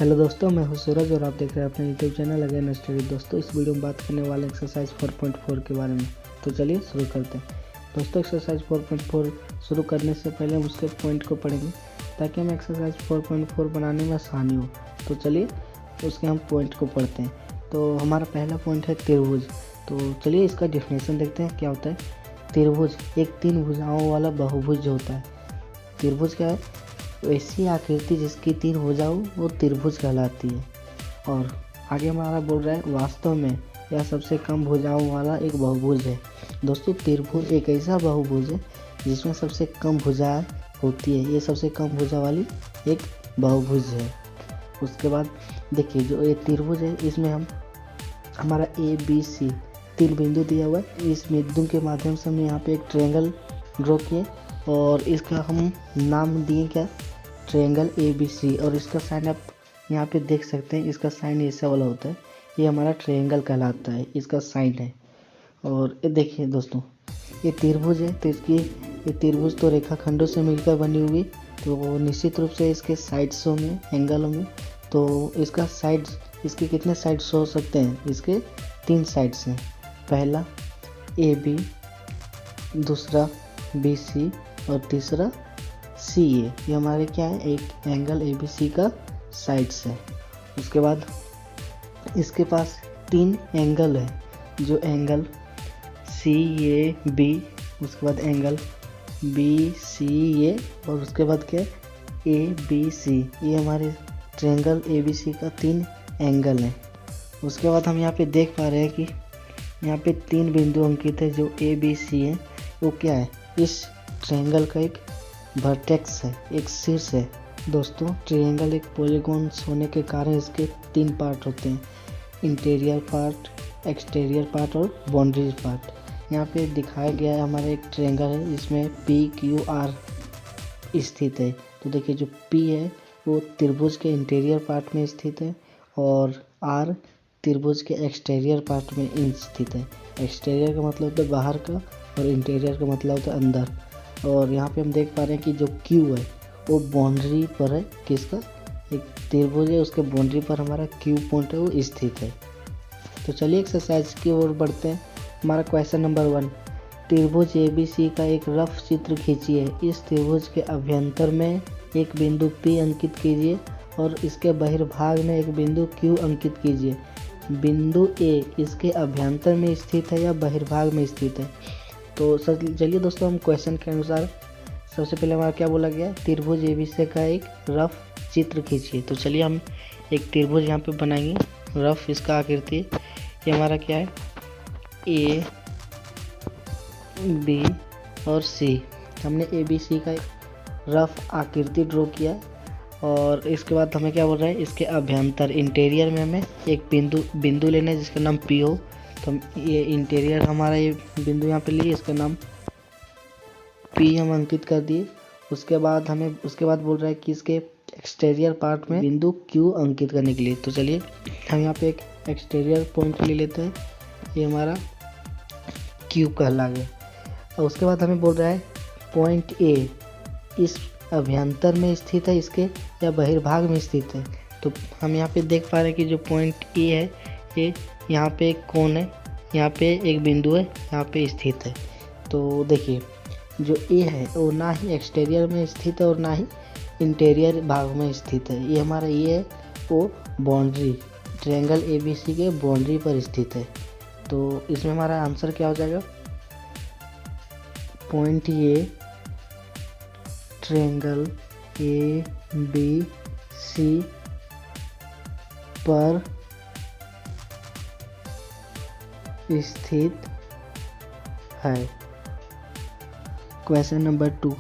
Hello दोस्तों, मैं हूं सूरज और आप देख रहे हैं अपने यूट्यूब चैनल अगेन स्टडी। दोस्तों, इस वीडियो में बात करने वाले एक्सरसाइज 4.4 के बारे में। तो चलिए शुरू करते हैं। दोस्तों, एक्सरसाइज 4.4 शुरू करने से पहले हम उसके पॉइंट को पढ़ेंगे ताकि हमें एक्सरसाइज 4.4 बनाने में आसानी हो। तो चलिए उसके हम पॉइंट को पढ़ते हैं। तो हमारा पहला पॉइंट है त्रिभुज। तो चलिए इसका डेफिनेशन देखते हैं क्या होता है। त्रिभुज एक 3 भुजाओं वाला बहुभुज होता है। त्रिभुज क्या है? ऐसी आकृति जिसकी 3 भुजा हो वो त्रिभुज कहलाती है। और आगे हमारा बोल रहा है वास्तव में यह सबसे कम भुजाओं वाला एक बहुभुज है। दोस्तों, त्रिभुज एक ऐसा बहुभुज है जिसमें सबसे कम भुजा होती है। ये सबसे कम भुजा वाली एक बहुभुज है। उसके बाद देखिए, जो ये त्रिभुज है इसमें हम हमारा ABC 3 बिंदु दिया हुआ है। इस बिंदु के माध्यम से हम यहाँ पे एक ट्रायंगल ड्रॉ किए और इसका हम नाम दिए क्या? Triangle ABC। और इसका साइन आप यहाँ पे देख सकते हैं, इसका साइन ऐसा वाला होता है। ये हमारा ट्रायंगल कहलाता है, इसका साइन है। और ये देखिए दोस्तों, ये त्रिभुज है तो इसकी ये त्रिभुज तो रेखाखंडों से मिलकर बनी हुई, तो निश्चित रूप से इसके साइड्स होंगे, एंगल होंगे। तो इसका साइड्स, इसके कितने साइड्स हो सकते हैं? इसके 3 साइड्स हैं। पहला AB, दूसरा BC और तीसरा CA। ये हमारे क्या है? एक एंगल ABC का साइड्स है। उसके बाद इसके पास 3 एंगल है, जो एंगल CAB, उसके बाद एंगल BCA और उसके बाद क्या? ABC। ये हमारे ट्रायंगल ABC का 3 एंगल है। उसके बाद हम यहाँ पे देख पा रहे हैं कि यहाँ पे 3 बिंदु अंकित है। जो ABC है वो क्या है? इस ट्रायंगल का एक वर्टेक्स है, एक शीर्ष है। दोस्तों, ट्रायंगल एक पॉलीगॉन होने के कारण इसके 3 पार्ट होते हैं, इंटीरियर पार्ट, एक्सटीरियर पार्ट और बाउंड्री पार्ट। यहाँ पे दिखाया गया है हमारा एक ट्रायंगल है जिसमें PQR स्थित है। तो देखिए, जो P है वो त्रिभुज के इंटीरियर पार्ट में स्थित है और R त्रिभुज के एक्सटीरियर पार्ट में स्थित है। एक्सटीरियर का मतलब होता है बाहर का और इंटीरियर का मतलब होता है अंदर। और यहाँ पे हम देख पा रहे हैं कि जो Q है वो बाउंड्री पर है। किसका? एक त्रिभुज है, उसके बाउंड्री पर हमारा Q पॉइंट है वो स्थित है। तो चलिए एक्सरसाइज की ओर बढ़ते हैं। हमारा क्वेश्चन नंबर 1, त्रिभुज ABC का एक रफ चित्र खींचिए। इस त्रिभुज के अभ्यंतर में एक बिंदु P अंकित कीजिए और इसके बहिर्भाग में एक बिंदु Q अंकित कीजिए। बिंदु A इसके अभ्यंतर में स्थित है या बहिर्भाग में स्थित है? तो चलिए दोस्तों, हम क्वेश्चन के अनुसार सबसे पहले हमारा क्या बोला गया? त्रिभुज ABC का एक रफ चित्र खींचिए। तो चलिए हम एक त्रिभुज यहाँ पे बनाएंगे रफ। इसका आकृति ये हमारा क्या है? A, B और C। हमने ABC का एक रफ आकृति ड्रॉ किया और इसके बाद हमें क्या बोल रहा है? इसके अभ्यंतर, इंटीरियर में हमें एक बिंदु लेना है जिसका नाम P हो। तो ये इंटीरियर हमारा ये बिंदु यहाँ पे लिए, इसका नाम P हम अंकित कर दिए। उसके बाद बोल रहा है कि इसके एक्सटीरियर पार्ट में बिंदु Q अंकित करने के लिए। तो चलिए हम यहाँ पे एक एक्सटीरियर पॉइंट ले लेते हैं, ये हमारा Q कहला गया। और उसके बाद हमें बोल रहा है पॉइंट A इस अभ्यंतर में स्थित है इसके या बहिर्भाग में स्थित है। तो हम यहाँ पे देख पा रहे हैं कि जो पॉइंट A है ये यहाँ पे एक कोण है, यहाँ पे एक बिंदु है, यहाँ पे स्थित है। तो देखिए, जो A है वो ना ही एक्सटीरियर में स्थित है और ना ही इंटीरियर भाग में स्थित है। ये हमारा A है वो बाउंड्री, ट्रायंगल ABC के बाउंड्री पर स्थित है। तो इसमें हमारा आंसर क्या हो जाएगा? पॉइंट A ट्रायंगल ABC पर स्थित है। क्वेश्चन नंबर 2,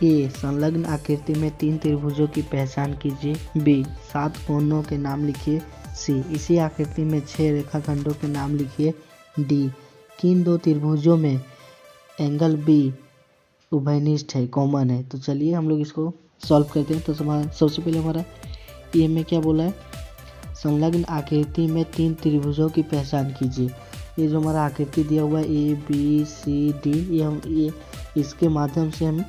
A संलग्न आकृति में 3 त्रिभुजों की पहचान कीजिए। B 7 कोणों के नाम लिखिए। C इसी आकृति में 6 रेखाखंडों के नाम लिखिए। D किन 2 त्रिभुजों में एंगल B उभयनिष्ठ है, कॉमन है? तो चलिए हम लोग इसको सॉल्व करते हैं। तो सबसे पहले हमारा ए में क्या बोला है? संलग्न आकृति में 3 त्रिभुजों की पहचान कीजिए। ये जो हमारा आकृति दिया हुआ है ABCD, ये इसके माध्यम से हम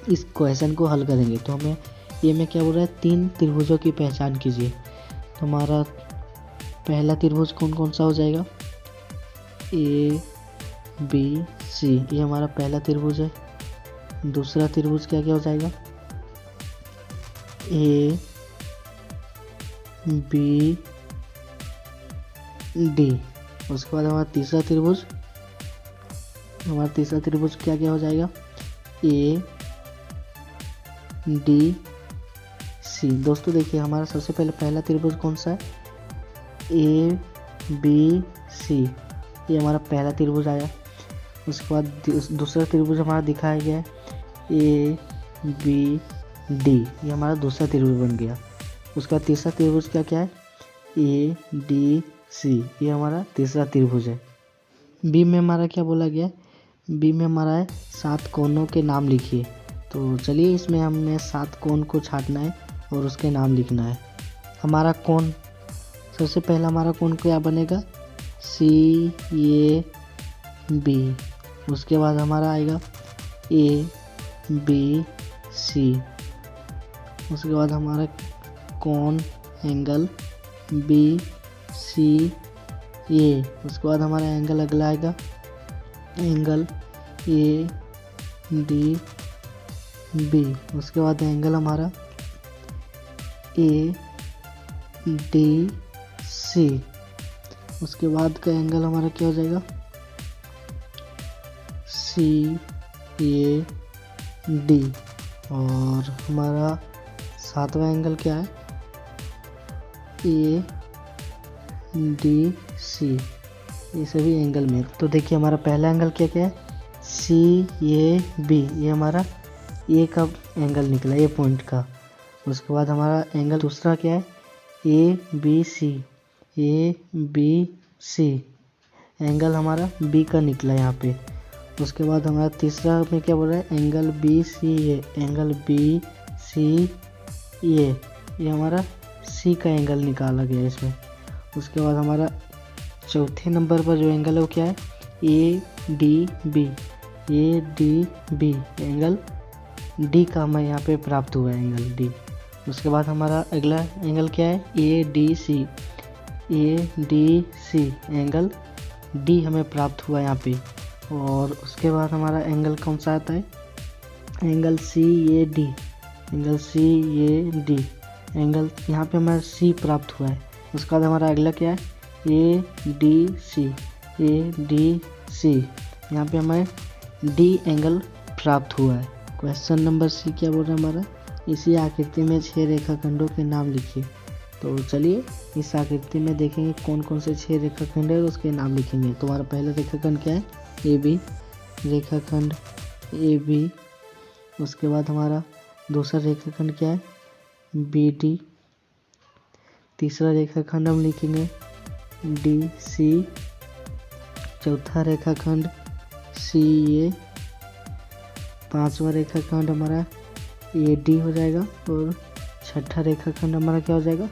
इस क्वेश्चन को हल करेंगे। तो हमें ये में क्या बोल रहा है, 3 त्रिभुजों की पहचान कीजिए। तो हमारा पहला त्रिभुज कौन कौन सा हो जाएगा, ए बी सी, ये हमारा पहला त्रिभुज है। दूसरा त्रिभुज क्या क्या हो जाएगा, ए बी डी। उसके बाद हमारा तीसरा त्रिभुज क्या क्या हो जाएगा, ए डी सी। दोस्तों देखिए हमारा सबसे पहले पहला त्रिभुज कौन सा है, ए बी सी, ये हमारा पहला त्रिभुज आया। उसके बाद दूसरा त्रिभुज हमारा दिखाया गया है, ए बी डी, ये हमारा दूसरा त्रिभुज बन गया। उसके बाद तीसरा त्रिभुज क्या क्या है, ए डी सी, ये हमारा तीसरा त्रिभुज है। बी में हमारा क्या बोला गया है, बी में हमारा है 7 कोनों के नाम लिखिए। तो चलिए इसमें हमें 7 कोन को छांटना है और उसके नाम लिखना है। हमारा कोन, सबसे पहला हमारा कोन क्या बनेगा, सी ए बी। उसके बाद हमारा आएगा ए बी सी। उसके बाद हमारा कोन एंगल बी सी ए। उसके बाद हमारा एंगल अगला आएगा एंगल ए डी बी। उसके बाद एंगल हमारा ए डी सी। उसके बाद का एंगल हमारा क्या हो जाएगा, सी ए डी। और हमारा 7वां एंगल क्या है, ए डी सी। ये सभी एंगल में, तो देखिए हमारा पहला एंगल क्या क्या है, सी ए बी, ये हमारा ए का एंगल निकला, ए पॉइंट का। उसके बाद हमारा एंगल दूसरा क्या है, A B C, A B C, angle हमारा बी का निकला यहाँ पे। उसके बाद हमारा तीसरा में क्या बोल रहा है, एंगल बी सी ए, एंगल बी सी ए, ये हमारा सी का एंगल निकाला गया इसमें। उसके बाद हमारा चौथे नंबर पर जो एंगल है वो क्या है, A D B, A D B, angle D का हमें यहाँ पे प्राप्त हुआ है, एंगल डी। उसके बाद हमारा अगला एंगल क्या है, A D C, A D C, angle D हमें प्राप्त हुआ यहाँ पे। और उसके बाद हमारा एंगल कौन सा आता है, angle C A D, angle C A D, angle यहाँ पे हमारा सी प्राप्त हुआ है। उसके बाद हमारा अगला क्या है, A D C, A D सी, यहाँ पे हमें डी एंगल प्राप्त हुआ है। क्वेश्चन नंबर सी क्या बोल रहा है हमारा, इसी आकृति में 6 रेखाखंडों के नाम लिखिए। तो चलिए इस आकृति में देखेंगे कौन कौन से 6 रेखाखंड है, उसके नाम लिखेंगे। तो हमारा पहला रेखाखंड क्या है, ए बी, रेखाखंड ए बी। उसके बाद हमारा दूसरा रेखाखंड क्या है, बी डी। तीसरा रेखाखंड हम लिखेंगे डी सी। चौथा रेखाखंड सी ए। पांचवा रेखाखंड हमारा ए डी हो जाएगा। और छठा रेखाखंड हमारा क्या हो जाएगा,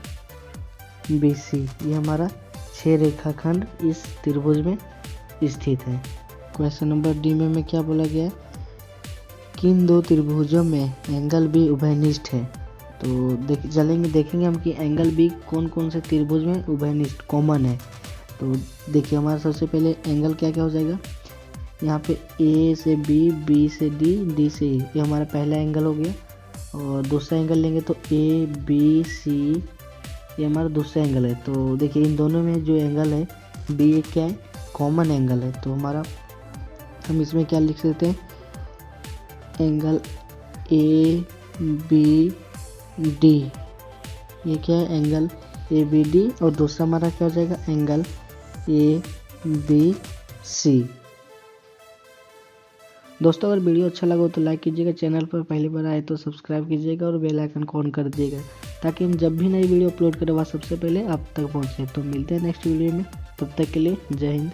बी सी। ये हमारा 6 रेखाखंड इस त्रिभुज में स्थित है। क्वेश्चन नंबर डी में हमें क्या बोला गया है, किन 2 त्रिभुजों में एंगल बी उभयनिष्ठ है। तो देखेंगे हम कि एंगल बी कौन कौन से त्रिभुज में उभयनिष्ठ कॉमन है। तो देखिए हमारा सबसे पहले एंगल क्या क्या हो जाएगा, यहाँ पे ए से बी, बी से डी, डी से ई, ये हमारा पहला एंगल हो गया। और दूसरा एंगल लेंगे तो ए बी सी, ये हमारा दूसरा एंगल है। तो देखिए इन दोनों में जो एंगल है बी ए क्या है, कॉमन एंगल है। तो हमारा हम इसमें क्या लिख सकते हैं, एंगल ए बी डी, ये क्या है, एंगल ए बी डी। और दूसरा हमारा क्या हो जाएगा, एंगल ए बी सी। दोस्तों अगर वीडियो अच्छा लगा हो तो लाइक कीजिएगा, चैनल पर पहली बार आए तो सब्सक्राइब कीजिएगा और बेल आइकन को ऑन कर दीजिएगा, ताकि हम जब भी नई वीडियो अपलोड करें वह सबसे पहले आप तक पहुंचे। तो मिलते हैं नेक्स्ट वीडियो में, तब तक के लिए जय हिंद।